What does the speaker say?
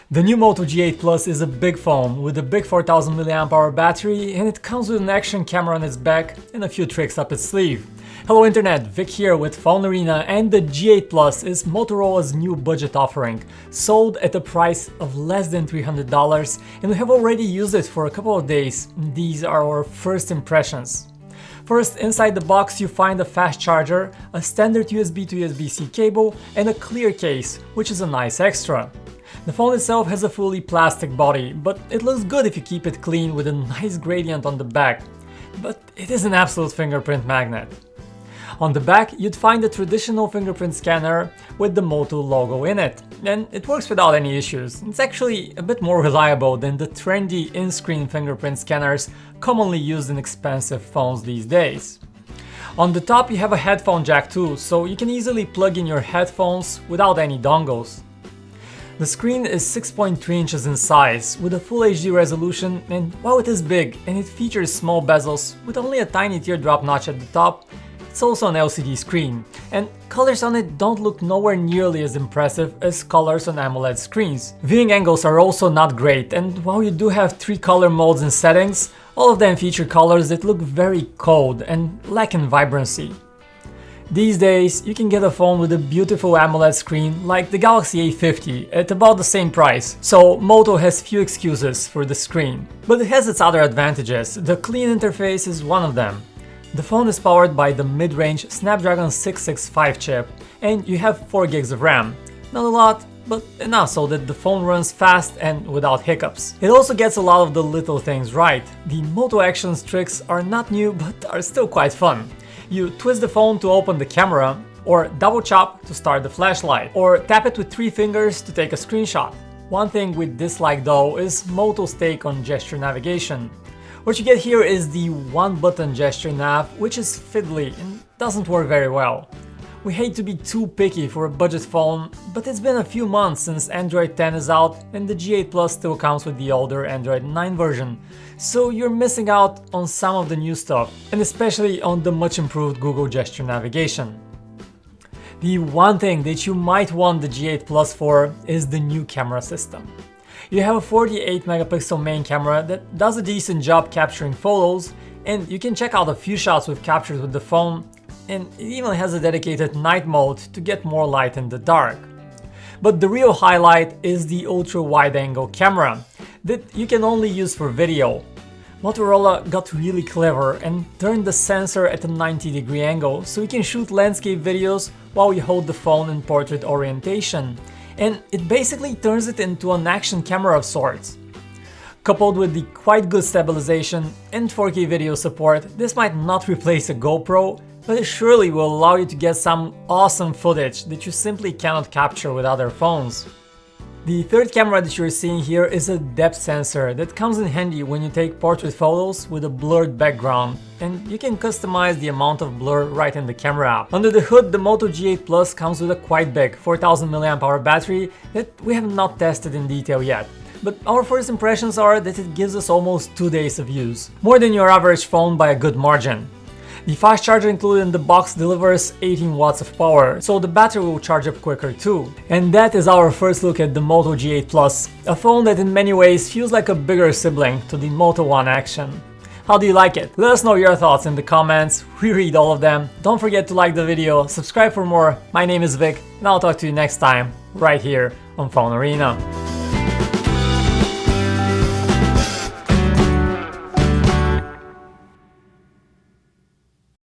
The new Moto G8 Plus is a big phone with a big 4000 mAh battery, and it comes with an action camera on its back and a few tricks up its sleeve. Hello Internet, Vic here with PhoneArena, and the G8 Plus is Motorola's new budget offering, sold at a price of less than $300, and we have already used it for a couple of days. These are our first impressions. First, inside the box you find a fast charger, a standard USB to USB-C cable, and a clear case, which is a nice extra. The phone itself has a fully plastic body, but it looks good if you keep it clean with a nice gradient on the back. But it is an absolute fingerprint magnet. On the back, you'd find a traditional fingerprint scanner with the Moto logo in it, and it works without any issues. It's actually a bit more reliable than the trendy in-screen fingerprint scanners commonly used in expensive phones these days. On the top you have a headphone jack too, so you can easily plug in your headphones without any dongles. The screen is 6.3 inches in size, with a Full HD resolution, and while it is big and it features small bezels with only a tiny teardrop notch at the top, it's also an LCD screen, and colors on it don't look nowhere nearly as impressive as colors on AMOLED screens. Viewing angles are also not great, and while you do have 3 color modes and settings, all of them feature colors that look very cold and lack in vibrancy. These days, you can get a phone with a beautiful AMOLED screen like the Galaxy A50 at about the same price, so Moto has few excuses for the screen. But it has its other advantages. The clean interface is one of them. The phone is powered by the mid-range Snapdragon 665 chip, and you have 4 gigs of RAM. Not a lot, but enough so that the phone runs fast and without hiccups. It also gets a lot of the little things right. The Moto Actions tricks are not new, but are still quite fun. You twist the phone to open the camera, or double chop to start the flashlight, or tap it with 3 fingers to take a screenshot. One thing we dislike though is Moto's take on gesture navigation. What you get here is the one-button gesture nav, which is fiddly and doesn't work very well. We hate to be too picky for a budget phone, but it's been a few months since Android 10 is out and the G8 Plus still comes with the older Android 9 version, so you're missing out on some of the new stuff, and especially on the much improved Google gesture navigation. The one thing that you might want the G8 Plus for is the new camera system. You have a 48 megapixel main camera that does a decent job capturing photos, and you can check out a few shots we've captured with the phone, and it even has a dedicated night mode to get more light in the dark. But the real highlight is the ultra wide angle camera that you can only use for video. Motorola got really clever and turned the sensor at a 90-degree angle so you can shoot landscape videos while you hold the phone in portrait orientation, and it basically turns it into an action camera of sorts. Coupled with the quite good stabilization and 4K video support, this might not replace a GoPro, but it surely will allow you to get some awesome footage that you simply cannot capture with other phones. The third camera that you're seeing here is a depth sensor that comes in handy when you take portrait photos with a blurred background, and you can customize the amount of blur right in the camera app. Under the hood, the Moto G8 Plus comes with a quite big 4000 mAh battery that we have not tested in detail yet. But our first impressions are that it gives us almost 2 days of use, more than your average phone by a good margin. The fast charger included in the box delivers 18 watts of power, so the battery will charge up quicker too. And that is our first look at the Moto G8 Plus, a phone that in many ways feels like a bigger sibling to the Moto One Action. How do you like it? Let us know your thoughts in the comments, we read all of them. Don't forget to like the video, subscribe for more. My name is Vic, and I'll talk to you next time, right here on PhoneArena.